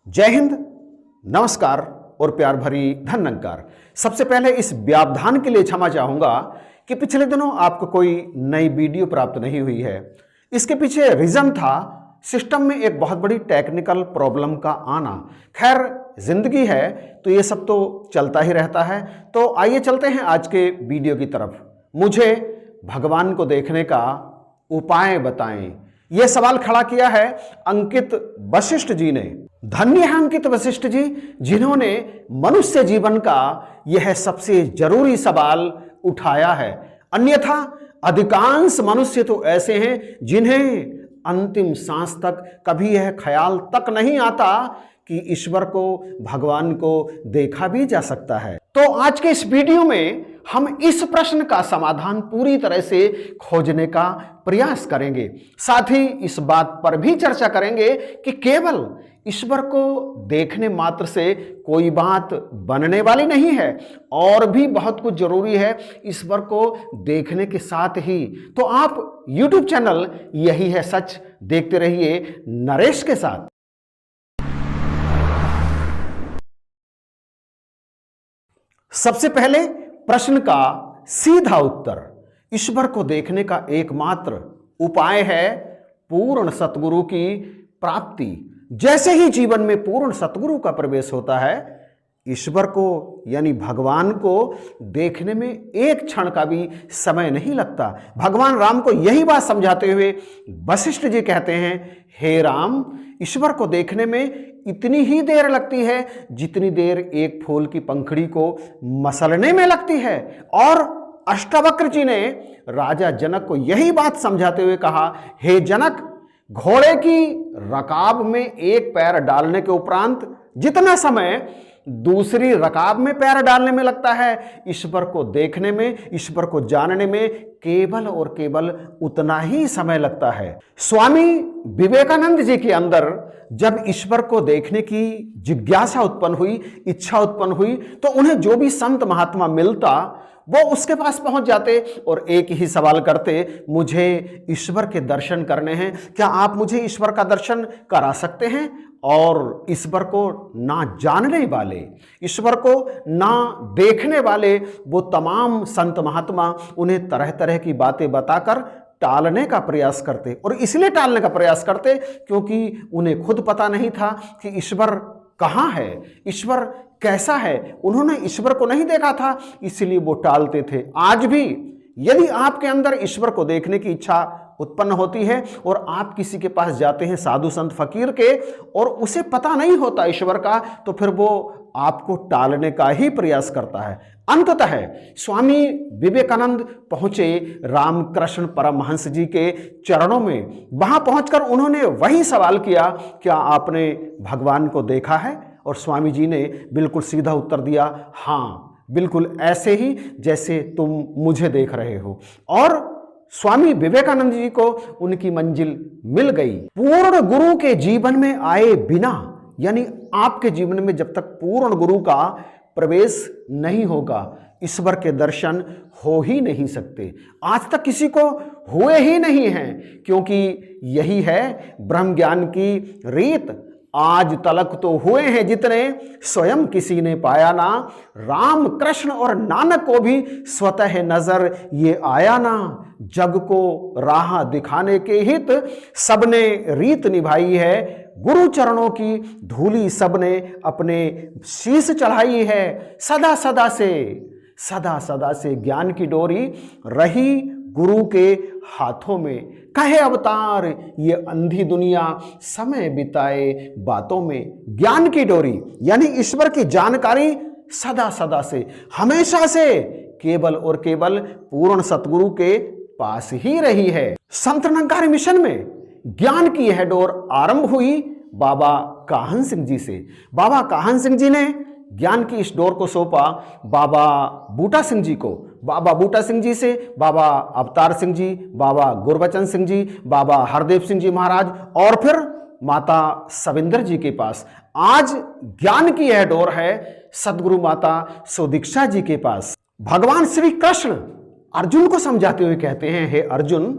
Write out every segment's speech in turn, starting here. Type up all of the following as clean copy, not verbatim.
जय हिंद, नमस्कार और प्यार भरी धन्यकार। सबसे पहले इस व्यावधान के लिए क्षमा चाहूंगा कि पिछले दिनों आपको कोई नई वीडियो प्राप्त नहीं हुई है। इसके पीछे रीजन था सिस्टम में एक बहुत बड़ी टेक्निकल प्रॉब्लम का आना। खैर, जिंदगी है तो ये सब तो चलता ही रहता है। तो आइए चलते हैं आज के वीडियो की तरफ। मुझे भगवान को देखने का उपाय बताएं, यह सवाल खड़ा किया है अंकित वशिष्ठ जी ने। धन्य है अंकित वशिष्ठ जी, जिन्होंने मनुष्य जीवन का यह सबसे जरूरी सवाल उठाया है। अन्यथा अधिकांश मनुष्य तो ऐसे हैं जिन्हें अंतिम सांस तक कभी यह ख्याल तक नहीं आता कि ईश्वर को, भगवान को देखा भी जा सकता है। तो आज के इस वीडियो में हम इस प्रश्न का समाधान पूरी तरह से खोजने का प्रयास करेंगे। साथ ही इस बात पर भी चर्चा करेंगे कि केवल ईश्वर को देखने मात्र से कोई बात बनने वाली नहीं है, और भी बहुत कुछ जरूरी है ईश्वर को देखने के साथ ही। तो आप YouTube चैनल यही है सच देखते रहिए नरेश के साथ। सबसे पहले प्रश्न का सीधा उत्तर, ईश्वर को देखने का एकमात्र उपाय है पूर्ण सतगुरु की प्राप्ति। जैसे ही जीवन में पूर्ण सतगुरु का प्रवेश होता है, ईश्वर को यानी भगवान को देखने में एक क्षण का भी समय नहीं लगता। भगवान राम को यही बात समझाते हुए वशिष्ठ जी कहते हैं, हे राम, ईश्वर को देखने में इतनी ही देर लगती है जितनी देर एक फूल की पंखड़ी को मसलने में लगती है। और अष्टावक्र जी ने राजा जनक को यही बात समझाते हुए कहा, हे जनक, घोड़े की रकाब में एक पैर डालने के उपरांत जितना समय दूसरी रकाब में पैर डालने में लगता है, ईश्वर को देखने में, ईश्वर को जानने में केवल और केवल उतना ही समय लगता है। स्वामी विवेकानंद जी के अंदर जब ईश्वर को देखने की जिज्ञासा उत्पन्न हुई, इच्छा उत्पन्न हुई, तो उन्हें जो भी संत महात्मा मिलता वो उसके पास पहुंच जाते और एक ही सवाल करते, मुझे ईश्वर के दर्शन करने हैं, क्या आप मुझे ईश्वर का दर्शन करा सकते हैं? और ईश्वर को ना जानने वाले, ईश्वर को ना देखने वाले वो तमाम संत महात्मा उन्हें तरह तरह की बातें बताकर टालने का प्रयास करते। और इसलिए टालने का प्रयास करते क्योंकि उन्हें खुद पता नहीं था कि ईश्वर कहाँ है, ईश्वर कैसा है। उन्होंने ईश्वर को नहीं देखा था, इसलिए वो टालते थे। आज भी यदि आपके अंदर ईश्वर को देखने की इच्छा उत्पन्न होती है और आप किसी के पास जाते हैं, साधु संत फकीर के, और उसे पता नहीं होता ईश्वर का, तो फिर वो आपको टालने का ही प्रयास करता है। अंततः स्वामी विवेकानंद पहुंचे रामकृष्ण परमहंस जी के चरणों में। वहां पहुंचकर उन्होंने वही सवाल किया, क्या आपने भगवान को देखा है? और स्वामी जी ने बिल्कुल सीधा उत्तर दिया, हाँ, बिल्कुल ऐसे ही जैसे तुम मुझे देख रहे हो। और स्वामी विवेकानंद जी को उनकी मंजिल मिल गई। पूर्ण गुरु के जीवन में आए बिना, यानी आपके जीवन में जब तक पूर्ण गुरु का प्रवेश नहीं होगा, ईश्वर के दर्शन हो ही नहीं सकते। आज तक किसी को हुए ही नहीं हैं, क्योंकि यही है ब्रह्म ज्ञान की रीत। आज तलक तो हुए हैं जितने, स्वयं किसी ने पाया ना। राम, कृष्ण और नानक को भी स्वतः नजर ये आया ना। जग को राह दिखाने के हित सबने रीत निभाई है। गुरु चरणों की धूली सबने अपने शीश चढ़ाई है। सदा सदा से ज्ञान की डोरी रही गुरु के हाथों में। कहे अवतार ये अंधी दुनिया, समय बिताए बातों में। ज्ञान की डोरी यानी ईश्वर की जानकारी सदा से, हमेशा से केवल और केवल पूर्ण सतगुरु के पास ही रही है। संत निरंकारी मिशन में ज्ञान की यह डोर आरंभ हुई बाबा काहन सिंह जी से। बाबा काहन सिंह जी ने ज्ञान की इस डोर को सौंपा बाबा बूटा सिंह जी को। बाबा बूटा सिंह जी से बाबा अवतार सिंह जी, बाबा गुरबचन सिंह जी, बाबा हरदेव सिंह जी महाराज, और फिर माता सविंदर जी के पास। आज ज्ञान की यह डोर है सदगुरु माता सुदीक्षा जी के पास। भगवान श्री कृष्ण अर्जुन को समझाते हुए कहते हैं, हे अर्जुन,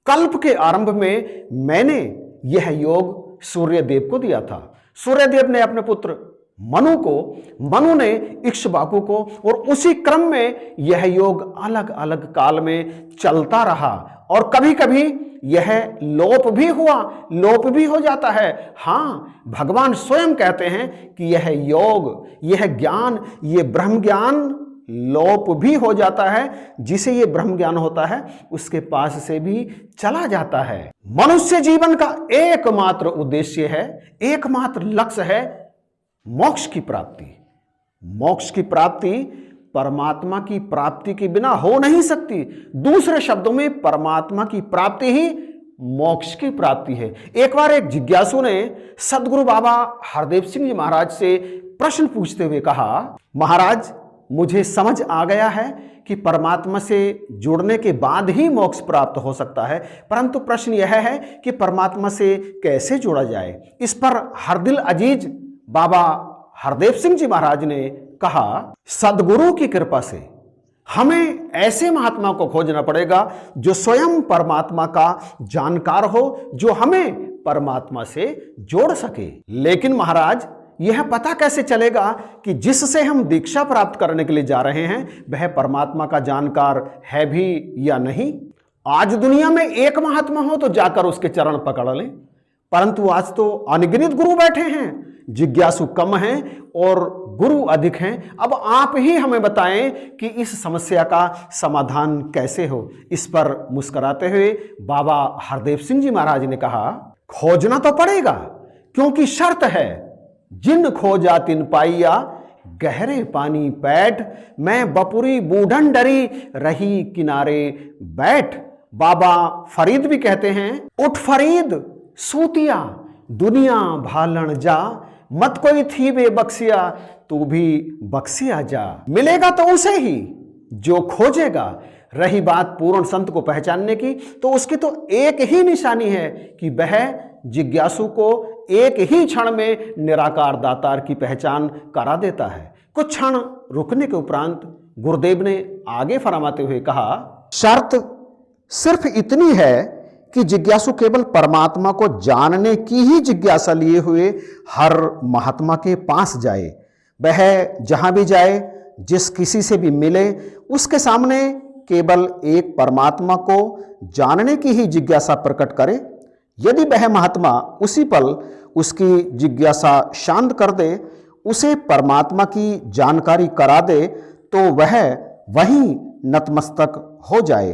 कल्प के आरंभ में मैंने यह योग सूर्य देव को दिया था। सूर्यदेव ने अपने पुत्र मनु को, मनु ने इक्ष्वाकु को, और उसी क्रम में यह योग अलग अलग काल में चलता रहा और कभी कभी यह लोप भी हुआ, लोप भी हो जाता है। हाँ, भगवान स्वयं कहते हैं कि यह योग, यह ज्ञान, यह ब्रह्म ज्ञान लोप भी हो जाता है। जिसे ये ब्रह्म ज्ञान होता है उसके पास से भी चला जाता है। मनुष्य जीवन का एकमात्र उद्देश्य है, एकमात्र लक्ष्य है मोक्ष की प्राप्ति। मोक्ष की प्राप्ति परमात्मा की प्राप्ति के बिना हो नहीं सकती। दूसरे शब्दों में परमात्मा की प्राप्ति ही मोक्ष की प्राप्ति है। एक बार एक जिज्ञासु ने सदगुरु बाबा हरदेव सिंह जी महाराज से प्रश्न पूछते हुए कहा, महाराज मुझे समझ आ गया है कि परमात्मा से जुड़ने के बाद ही मोक्ष प्राप्त हो सकता है, परंतु प्रश्न यह है कि परमात्मा से कैसे जुड़ा जाए। इस पर हरदिल अजीज बाबा हरदेव सिंह जी महाराज ने कहा, सदगुरु की कृपा से हमें ऐसे महात्मा को खोजना पड़ेगा जो स्वयं परमात्मा का जानकार हो, जो हमें परमात्मा से जोड़ सके। लेकिन महाराज यह पता कैसे चलेगा कि जिससे हम दीक्षा प्राप्त करने के लिए जा रहे हैं वह परमात्मा का जानकार है भी या नहीं। आज दुनिया में एक महात्मा हो तो जाकर उसके चरण पकड़ लें, परंतु आज तो अनगिनत गुरु बैठे हैं, जिज्ञासु कम हैं और गुरु अधिक हैं। अब आप ही हमें बताएं कि इस समस्या का समाधान कैसे हो। इस पर मुस्कुराते हुए बाबा हरदेव सिंह जी महाराज ने कहा, खोजना तो पड़ेगा, क्योंकि शर्त है जिन खोजा तिन पाइया, गहरे पानी पैठ, मैं बपुरी बूढ़न डरी रही किनारे बैठ। बाबा फरीद भी कहते हैं, उठ फरीद सूतिया दुनिया भालन जा, मत कोई थी बे बख्सिया तू भी बख्सिया जा। मिलेगा तो उसे ही जो खोजेगा। रही बात पूर्ण संत को पहचानने की, तो उसकी तो एक ही निशानी है कि वह जिज्ञासु को एक ही क्षण में निराकार दातार की पहचान करा देता है। कुछ क्षण रुकने के उपरांत गुरुदेव ने आगे फरमाते हुए कहा, शर्त सिर्फ इतनी है कि जिज्ञासु केवल परमात्मा को जानने की ही जिज्ञासा लिए हुए हर महात्मा के पास जाए। वह जहां भी जाए, जिस किसी से भी मिले, उसके सामने केवल एक परमात्मा को जानने की ही जिज्ञासा प्रकट करे। यदि वह महात्मा उसी पल उसकी जिज्ञासा शांत कर दे, उसे परमात्मा की जानकारी करा दे, तो वह वहीं नतमस्तक हो जाए।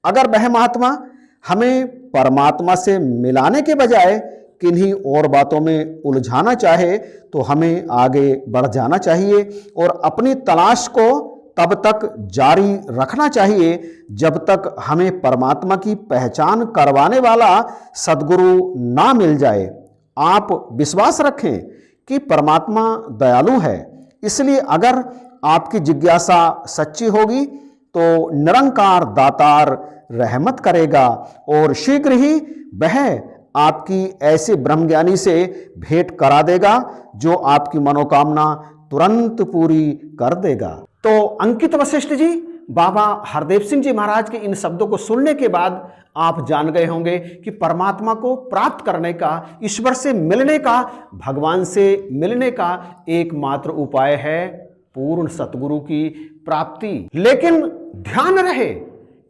अगर वह महात्मा हमें परमात्मा से मिलाने के बजाय किन्हीं और बातों में उलझाना चाहे, तो हमें आगे बढ़ जाना चाहिए और अपनी तलाश को तब तक जारी रखना चाहिए जब तक हमें परमात्मा की पहचान करवाने वाला सद्गुरु ना मिल जाए। आप विश्वास रखें कि परमात्मा दयालु है, इसलिए अगर आपकी जिज्ञासा सच्ची होगी तो निरंकार दातार रहमत करेगा और शीघ्र ही वह आपकी ऐसे ब्रह्मज्ञानी से भेंट करा देगा जो आपकी मनोकामना तुरंत पूरी कर देगा। तो अंकित वशिष्ठ जी, बाबा हरदेव सिंह जी महाराज के इन शब्दों को सुनने के बाद आप जान गए होंगे कि परमात्मा को प्राप्त करने का, ईश्वर से मिलने का, भगवान से मिलने का एकमात्र उपाय है पूर्ण सतगुरु की प्राप्ति। लेकिन ध्यान रहे,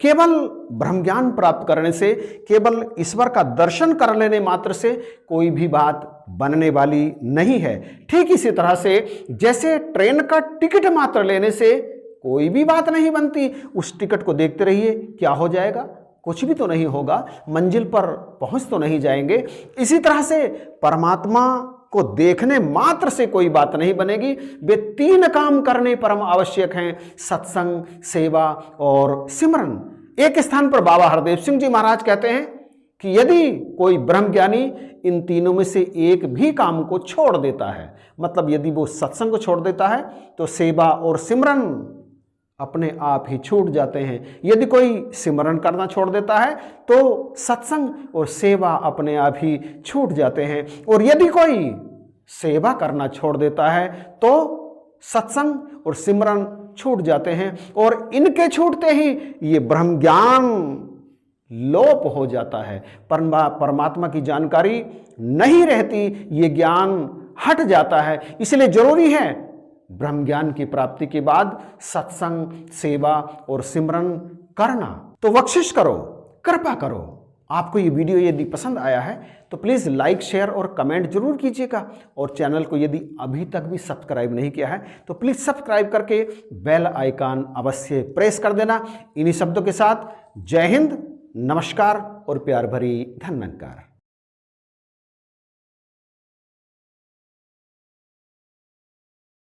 केवल ब्रह्मज्ञान प्राप्त करने से, केवल ईश्वर का दर्शन कर लेने मात्र से कोई भी बात बनने वाली नहीं है। ठीक इसी तरह से जैसे ट्रेन का टिकट मात्र लेने से कोई भी बात नहीं बनती, उस टिकट को देखते रहिए, क्या हो जाएगा, कुछ भी तो नहीं होगा, मंजिल पर पहुंच तो नहीं जाएंगे। इसी तरह से परमात्मा को देखने मात्र से कोई बात नहीं बनेगी। वे तीन काम करने परम आवश्यक हैं, सत्संग, सेवा और सिमरन। एक स्थान पर बाबा हरदेव सिंह जी महाराज कहते हैं कि यदि कोई ब्रह्मज्ञानी इन तीनों में से एक भी काम को छोड़ देता है, मतलब यदि वो सत्संग को छोड़ देता है तो सेवा और सिमरन अपने आप ही छूट जाते हैं। यदि कोई सिमरन करना छोड़ देता है तो सत्संग और सेवा अपने आप ही छूट जाते हैं, और यदि कोई सेवा करना छोड़ देता है तो सत्संग और सिमरन छूट जाते हैं, और इनके छूटते ही ये ब्रह्म ज्ञान लोप हो जाता है। परमात्मा की जानकारी नहीं रहती, ये ज्ञान हट जाता है। इसलिए जरूरी है ब्रह्म ज्ञान की प्राप्ति के बाद सत्संग, सेवा और सिमरन करना। तो बख्शिश करो, कृपा करो। आपको ये वीडियो यदि पसंद आया है तो प्लीज़ लाइक, शेयर और कमेंट जरूर कीजिएगा। और चैनल को यदि अभी तक भी सब्सक्राइब नहीं किया है तो प्लीज़ सब्सक्राइब करके बेल आइकन अवश्य प्रेस कर देना। इन्हीं शब्दों के साथ जय हिंद, नमस्कार और प्यार भरी धन्यवाद।